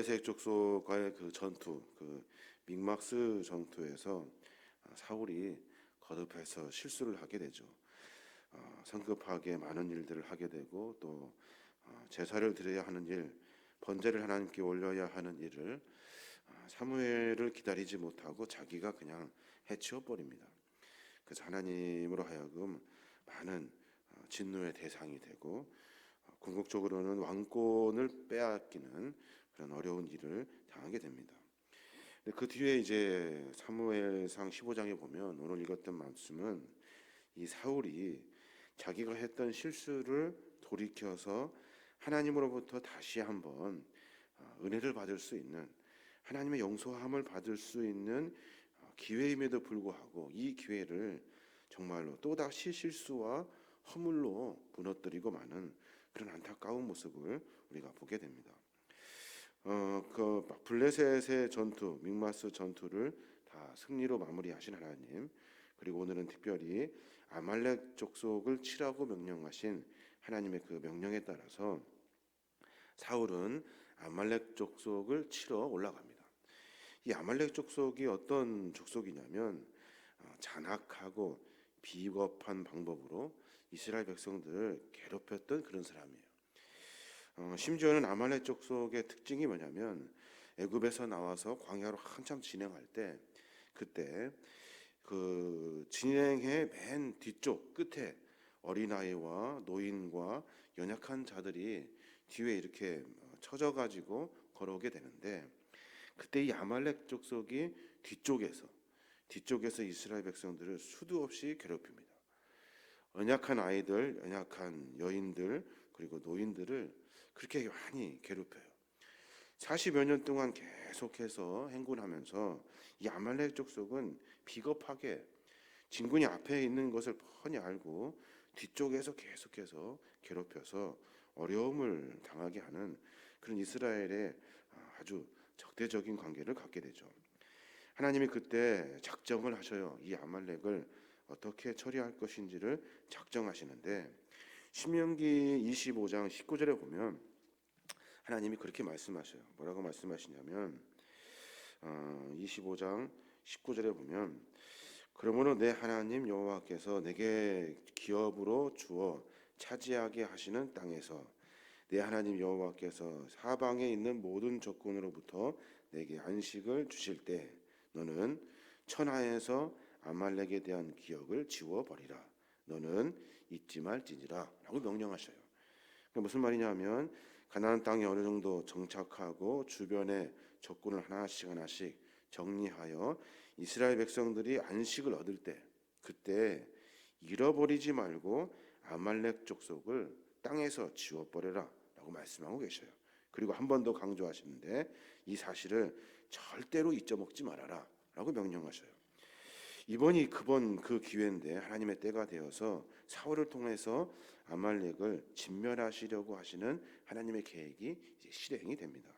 블레셋 족속과의 그 전투, 그 믹막스 전투에서 사울이 거듭해서 실수를 하게 되죠. 성급하게 많은 일들을 하게 되고 또 제사를 드려야 하는 일, 번제를 하나님께 올려야 하는 일을 사무엘을 기다리지 못하고 자기가 그냥 해치워 버립니다. 그래서 하나님으로 하여금 많은 진노의 대상이 되고 궁극적으로는 왕권을 빼앗기는 그런 어려운 일을 당하게 됩니다. 그 뒤에 이제 사무엘상 15장에 보면 오늘 읽었던 말씀은 이 사울이 자기가 했던 실수를 돌이켜서 하나님으로부터 다시 한번 은혜를 받을 수 있는, 하나님의 용서함을 받을 수 있는 기회임에도 불구하고 이 기회를 정말로 또다시 실수와 허물로 무너뜨리고 마는 그런 안타까운 모습을 우리가 보게 됩니다. 그 블레셋의 전투, 믹마스 전투를 다 승리로 마무리하신 하나님, 그리고 오늘은 특별히 아말렉 족속을 치라고 명령하신 하나님의 그 명령에 따라서 사울은 아말렉 족속을 치러 올라갑니다. 이 아말렉 족속이 어떤 족속이냐면 잔악하고 비겁한 방법으로 이스라엘 백성들을 괴롭혔던 그런 사람이에요. 심지어는 아말렉 족속의 특징이 뭐냐면 애굽에서 나와서 광야로 한참 진행할 때 그때 그 진행의 맨 뒤쪽 끝에 어린아이와 노인과 연약한 자들이 뒤에 이렇게 처져 가지고 걸어오게 되는데 그때 이 아말렉 족속이 뒤쪽에서 이스라엘 백성들을 수도 없이 괴롭힙니다. 연약한 아이들, 연약한 여인들 그리고 노인들을 그렇게 많이 괴롭혀요. 40여 년 동안 계속해서 행군하면서 이 아말렉 족속은 비겁하게 진군이 앞에 있는 것을 뻔히 알고 뒤쪽에서 계속해서 괴롭혀서 어려움을 당하게 하는 그런 이스라엘의 아주 적대적인 관계를 갖게 되죠. 하나님이 그때 작정을 하셔요. 이 아말렉을 어떻게 처리할 것인지를 작정하시는데 신명기 25장 19절에 보면 하나님이 그렇게 말씀하셔요. 뭐라고 말씀하시냐면 25장 19절에 보면 그러므로 내 하나님 여호와께서 내게 기업으로 주어 차지하게 하시는 땅에서 내 하나님 여호와께서 사방에 있는 모든 적군으로부터 내게 안식을 주실 때 너는 천하에서 아말렉에 대한 기억을 지워버리라. 너는 잊지 말지니라 라고 명령하셔요. 그러니까 무슨 말이냐면 가나안 땅에 어느 정도 정착하고 주변에 적군을 하나씩 정리하여 이스라엘 백성들이 안식을 얻을 때 그때 잃어버리지 말고 아말렉 족속을 땅에서 지워버려라 라고 말씀하고 계셔요. 그리고 한 번 더 강조하시는데 이 사실을 절대로 잊어먹지 말아라 라고 명령하셔요. 이번이 그 기회인데 하나님의 때가 되어서 사울을 통해서 아말렉을 진멸하시려고 하시는 하나님의 계획이 이제 실행이 됩니다.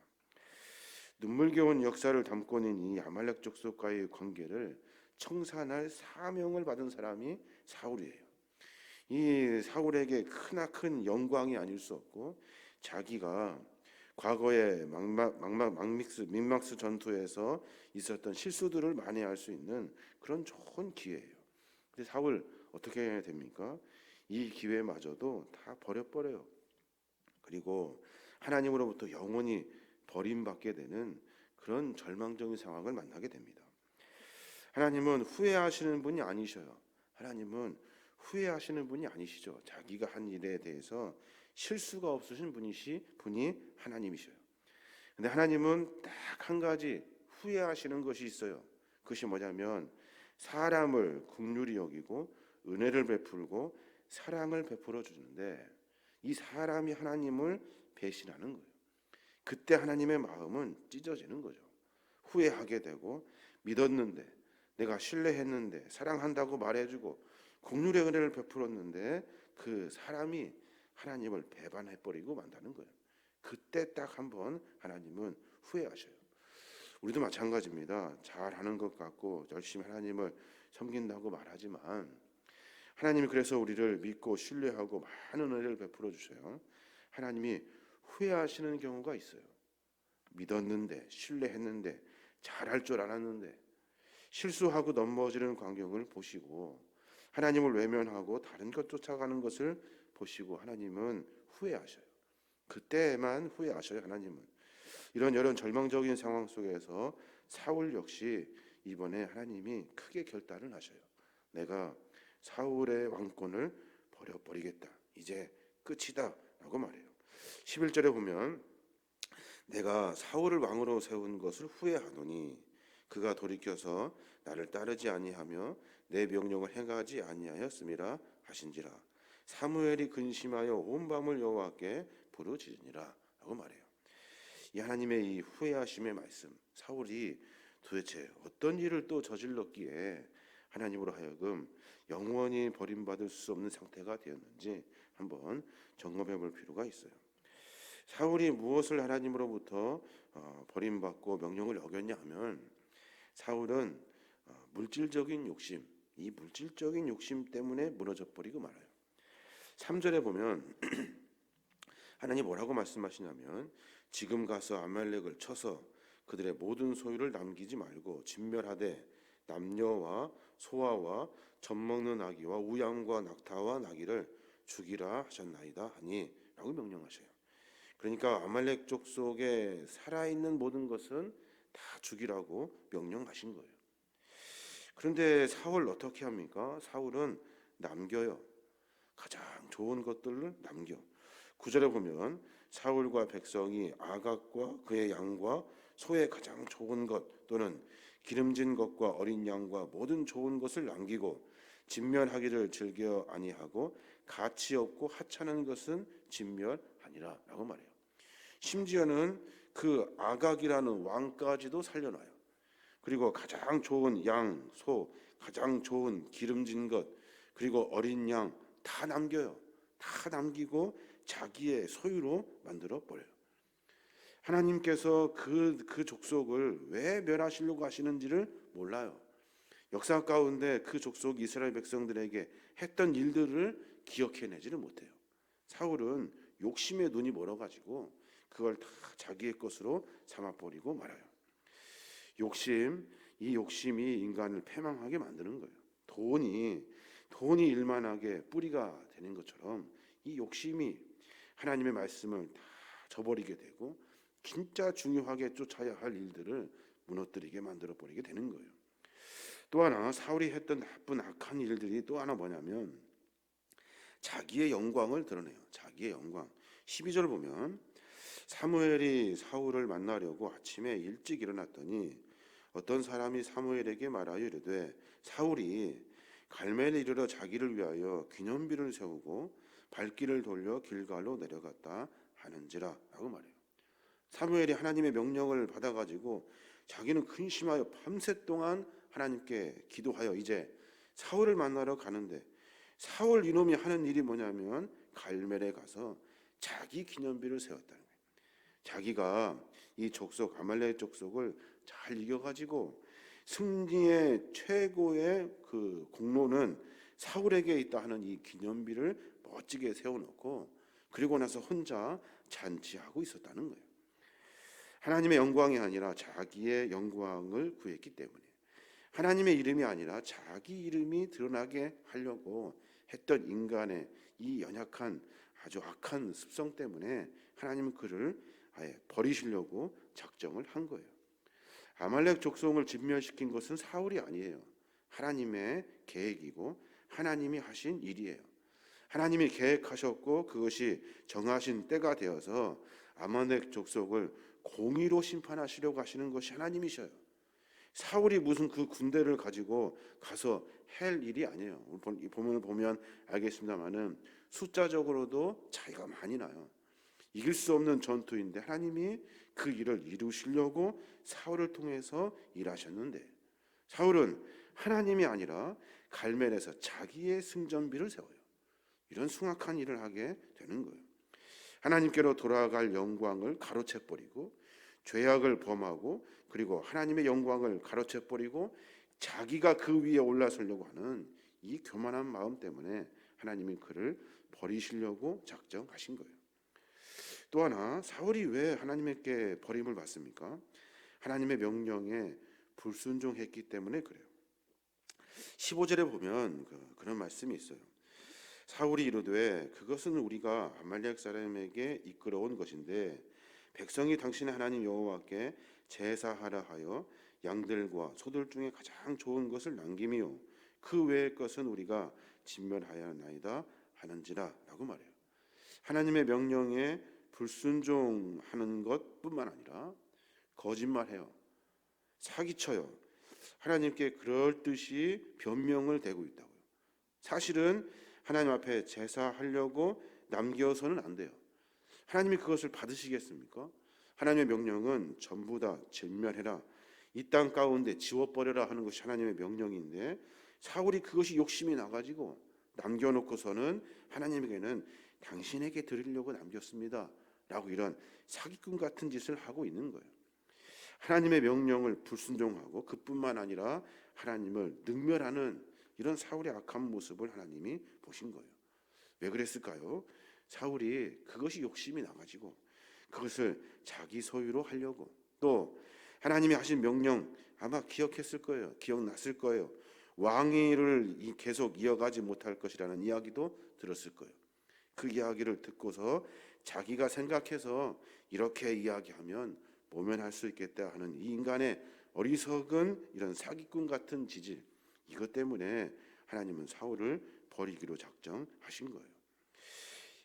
눈물겨운 역사를 담고 있는 이 아말렉 족속과의 관계를 청산할 사명을 받은 사람이 사울이에요. 이 사울에게 크나큰 영광이 아닐 수 없고 자기가 과거에 믹막스 전투에서 있었던 실수들을 만회할 수 있는 그런 좋은 기회예요. 근데 사울 어떻게 해야 됩니까? 이 기회마저도 다 버려버려요. 그리고 하나님으로부터 영원히 버림받게 되는 그런 절망적인 상황을 만나게 됩니다. 하나님은 후회하시는 분이 아니셔요. 하나님은 후회하시는 분이 아니시죠. 자기가 한 일에 대해서 실수가 없으신 분이 하나님이셔요. 근데 하나님은 딱 한 가지 후회하시는 것이 있어요. 그것이 뭐냐면 사람을 긍휼히 여기고 은혜를 베풀고 사랑을 베풀어 주는데 이 사람이 하나님을 배신하는 거예요. 그때 하나님의 마음은 찢어지는 거죠. 후회하게 되고 믿었는데 내가 신뢰했는데 사랑한다고 말해주고 긍휼의 은혜를 베풀었는데 그 사람이 하나님을 배반해버리고 만다는 거예요. 그때 딱 한번 하나님은 후회하셔요. 우리도 마찬가지입니다. 잘하는 것 같고 열심히 하나님을 섬긴다고 말하지만 하나님이 그래서 우리를 믿고 신뢰하고 많은 은혜를 베풀어 주셔요. 하나님이 후회하시는 경우가 있어요. 믿었는데, 신뢰했는데, 잘할 줄 알았는데 실수하고 넘어지는 광경을 보시고 하나님을 외면하고 다른 것 쫓아가는 것을 보시고 하나님은 후회하셔요. 그때만 후회하셔요. 하나님은 이런 절망적인 상황 속에서 사울 역시 이번에 하나님이 크게 결단을 하셔요. 내가 사울의 왕권을 버려버리겠다. 이제 끝이다 라고 말해요. 11절에 보면 내가 사울을 왕으로 세운 것을 후회하노니 그가 돌이켜서 나를 따르지 아니하며 내 명령을 행하지 아니하였음이라 하신지라. 사무엘이 근심하여 온 밤을 여호와께 부르짖으니라 라고 말해요. 이 하나님의 이 후회하심의 말씀, 사울이 도대체 어떤 일을 또 저질렀기에 하나님으로 하여금 영원히 버림받을 수 없는 상태가 되었는지 한번 점검해 볼 필요가 있어요. 사울이 무엇을 하나님으로부터 버림받고 명령을 어겼냐 하면 사울은 물질적인 욕심, 이 물질적인 욕심 때문에 무너져 버리고 말아요. 3절에 보면 하나님 뭐라고 말씀하시냐면 지금 가서 아말렉을 쳐서 그들의 모든 소유를 남기지 말고 진멸하되 남녀와 소아와 젖먹는 아기와 우양과 낙타와 나귀를 죽이라 하셨나이다 하니 라고 명령하셔요. 그러니까 아말렉 족속에 살아있는 모든 것은 다 죽이라고 명령하신 거예요. 그런데 사울 어떻게 합니까? 사울은 남겨요. 가장 좋은 것들을 남겨. 9절에 보면 사울과 백성이 아각과 그의 양과 소의 가장 좋은 것 또는 기름진 것과 어린 양과 모든 좋은 것을 남기고 진멸하기를 즐겨 아니하고 가치 없고 하찮은 것은 진멸하니라 라고 말해요. 심지어는 그 아각이라는 왕까지도 살려놔요. 그리고 가장 좋은 양, 소, 가장 좋은 기름진 것, 그리고 어린 양 다 남겨요. 다 남기고 자기의 소유로 만들어 버려요. 하나님께서 그 족속을 왜 멸하시려고 하시는지를 몰라요. 역사 가운데 그 족속 이스라엘 백성들에게 했던 일들을 기억해내지를 못해요. 사울은 욕심에 눈이 멀어가지고 그걸 다 자기의 것으로 삼아버리고 말아요. 이 욕심이 인간을 패망하게 만드는 거예요. 돈이 일만하게 뿌리가 되는 것처럼 이 욕심이 하나님의 말씀을 다 저버리게 되고 진짜 중요하게 쫓아야 할 일들을 무너뜨리게 만들어버리게 되는 거예요. 또 하나 사울이 했던 나쁜 악한 일들이 또 하나 뭐냐면 자기의 영광을 드러내요. 자기의 영광. 12절 보면 사무엘이 사울을 만나려고 아침에 일찍 일어났더니 어떤 사람이 사무엘에게 말하여 이르되 사울이 갈멜에 이르러 자기를 위하여 기념비를 세우고 발길을 돌려 길갈로 내려갔다 하는지라 라고 말해요. 사무엘이 하나님의 명령을 받아가지고 자기는 근심하여 밤새 동안 하나님께 기도하여 이제 사울을 만나러 가는데 사울 이놈이 하는 일이 뭐냐면 갈멜에 가서 자기 기념비를 세웠다는 거예요. 자기가 이 족속 아말렉 족속을 잘 이겨가지고 승리의 최고의 그 공로는 사울에게 있다 하는 이 기념비를 멋지게 세워놓고 그리고 나서 혼자 잔치하고 있었다는 거예요. 하나님의 영광이 아니라 자기의 영광을 구했기 때문에 하나님의 이름이 아니라 자기 이름이 드러나게 하려고 했던 인간의 이 연약한 아주 악한 습성 때문에 하나님은 그를 아예 버리시려고 작정을 한 거예요. 아말렉 족속을 진멸시킨 것은 사울이 아니에요. 하나님의 계획이고 하나님이 하신 일이에요. 하나님이 계획하셨고 그것이 정하신 때가 되어서 아말렉 족속을 공의로 심판하시려고 하시는 것이 하나님이셔요. 사울이 무슨 그 군대를 가지고 가서 할 일이 아니에요. 이 본문을 보면 알겠습니다만은 숫자적으로도 차이가 많이 나요. 이길 수 없는 전투인데 하나님이 그 일을 이루시려고 사울을 통해서 일하셨는데 사울은 하나님이 아니라 갈멜에서 자기의 승전비를 세워요. 이런 숭악한 일을 하게 되는 거예요. 하나님께로 돌아갈 영광을 가로채버리고 죄악을 범하고 그리고 하나님의 영광을 가로채버리고 자기가 그 위에 올라서려고 하는 이 교만한 마음 때문에 하나님이 그를 버리시려고 작정하신 거예요. 또 하나, 사울이 왜 하나님께 버림을 받습니까? 하나님의 명령에 불순종했기 때문에 그래요. 15절에 보면 그런 말씀이 있어요. 사울이 이르되 그것은 우리가 아말렉 사람에게 이끌어온 것인데 백성이 당신의 하나님 여호와께 제사하라 하여 양들과 소들 중에 가장 좋은 것을 남김이요 그 외의 것은 우리가 진멸하였나이다 하는지라 라고 말해요. 하나님의 명령에 불순종하는 것뿐만 아니라 거짓말해요. 사기쳐요. 하나님께 그럴 듯이 변명을 대고 있다고요. 사실은 하나님 앞에 제사하려고 남겨서는 안 돼요. 하나님이 그것을 받으시겠습니까? 하나님의 명령은 전부 다 진멸해라, 이 땅 가운데 지워버려라 하는 것이 하나님의 명령인데 사울이 그것이 욕심이 나가지고 남겨놓고서는 하나님에게는 당신에게 드리려고 남겼습니다 라고 이런 사기꾼 같은 짓을 하고 있는 거예요. 하나님의 명령을 불순종하고 그뿐만 아니라 하나님을 능멸하는 이런 사울의 악한 모습을 하나님이 보신 거예요. 왜 그랬을까요? 사울이 그것이 욕심이 나가지고 그것을 자기 소유로 하려고, 또 하나님이 하신 명령 아마 기억했을 거예요. 기억났을 거예요. 왕위를 계속 이어가지 못할 것이라는 이야기도 들었을 거예요. 그 이야기를 듣고서 자기가 생각해서 이렇게 이야기하면 모면할 수 있겠다 하는 이 인간의 어리석은 이런 사기꾼 같은 지질, 이것 때문에 하나님은 사울을 버리기로 작정하신 거예요.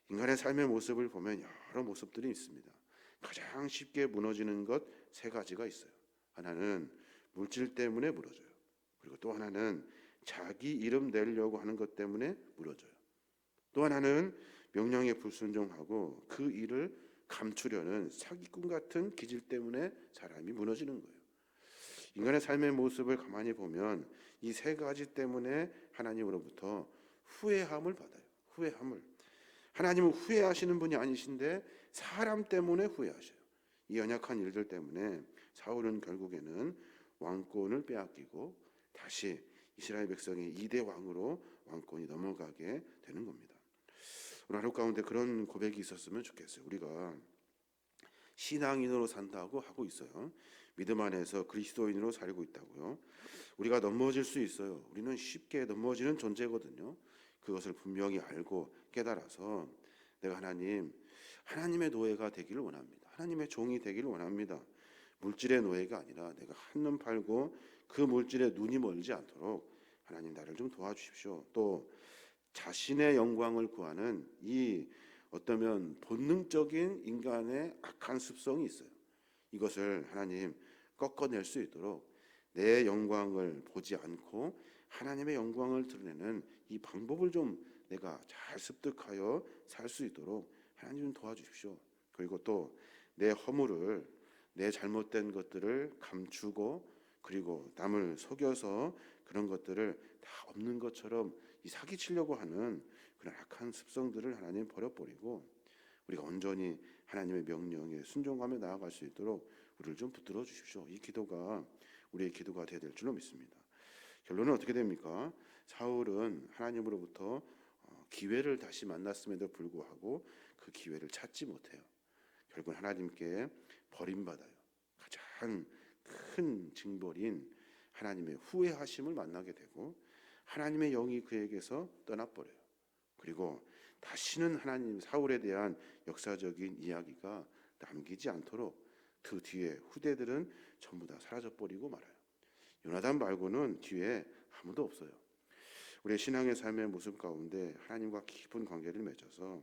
인간의 삶의 모습을 보면 여러 모습들이 있습니다. 가장 쉽게 무너지는 것 세 가지가 있어요. 하나는 물질 때문에 무너져요. 그리고 또 하나는 자기 이름 내려고 하는 것 때문에 무너져요. 또 하나는 명령에 불순종하고 그 일을 감추려는 사기꾼 같은 기질 때문에 사람이 무너지는 거예요. 인간의 삶의 모습을 가만히 보면 이 세 가지 때문에 하나님으로부터 후회함을 받아요. 후회함을. 하나님은 후회하시는 분이 아니신데 사람 때문에 후회하셔요. 이 연약한 일들 때문에 사울은 결국에는 왕권을 빼앗기고 다시 이스라엘 백성의 2대 왕으로 왕권이 넘어가게 되는 겁니다. 오늘 하루 가운데 그런 고백이 있었으면 좋겠어요. 우리가 신앙인으로 산다고 하고 있어요. 믿음 안에서 그리스도인으로 살고 있다고요. 우리가 넘어질 수 있어요. 우리는 쉽게 넘어지는 존재거든요. 그것을 분명히 알고 깨달아서 내가 하나님의 노예가 되기를 원합니다. 하나님의 종이 되기를 원합니다. 물질의 노예가 아니라 내가 한눈 팔고 그 물질에 눈이 멀지 않도록 하나님 나를 좀 도와주십시오. 또 자신의 영광을 구하는 이 어떠면 본능적인 인간의 악한 습성이 있어요. 이것을 하나님 꺾어낼 수 있도록 내 영광을 보지 않고 하나님의 영광을 드러내는 이 방법을 좀 내가 잘 습득하여 살 수 있도록 하나님 좀 도와주십시오. 그리고 또 내 허물을, 내 잘못된 것들을 감추고 그리고 남을 속여서 그런 것들을 다 없는 것처럼 이 사기치려고 하는 그런 악한 습성들을 하나님 버려버리고 우리가 온전히 하나님의 명령에 순종하며 나아갈 수 있도록 우리를 좀 붙들어 주십시오. 이 기도가 우리의 기도가 되어야 될 줄로 믿습니다. 결론은 어떻게 됩니까? 사울은 하나님으로부터 기회를 다시 만났음에도 불구하고 그 기회를 찾지 못해요. 결국은 하나님께 버림받아요. 가장 큰 징벌인 하나님의 후회하심을 만나게 되고 하나님의 영이 그에게서 떠나버려요. 그리고 다시는 하나님 사울에 대한 역사적인 이야기가 남기지 않도록 그 뒤에 후대들은 전부 다 사라져버리고 말아요. 요나단 말고는 뒤에 아무도 없어요. 우리의 신앙의 삶의 모습 가운데 하나님과 깊은 관계를 맺어서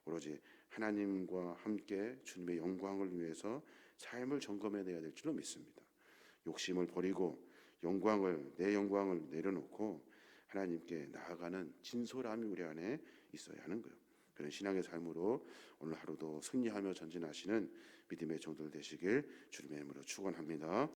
오로지 하나님과 함께 주님의 영광을 위해서 삶을 점검해내야 될 줄로 믿습니다. 욕심을 버리고 내 영광을 내려놓고 하나님께 나아가는 진솔함이 우리 안에 있어야 하는 거예요. 그런 신앙의 삶으로 오늘 하루도 승리하며 전진하시는 믿음의 종들 되시길 주님의 이름으로 축원합니다.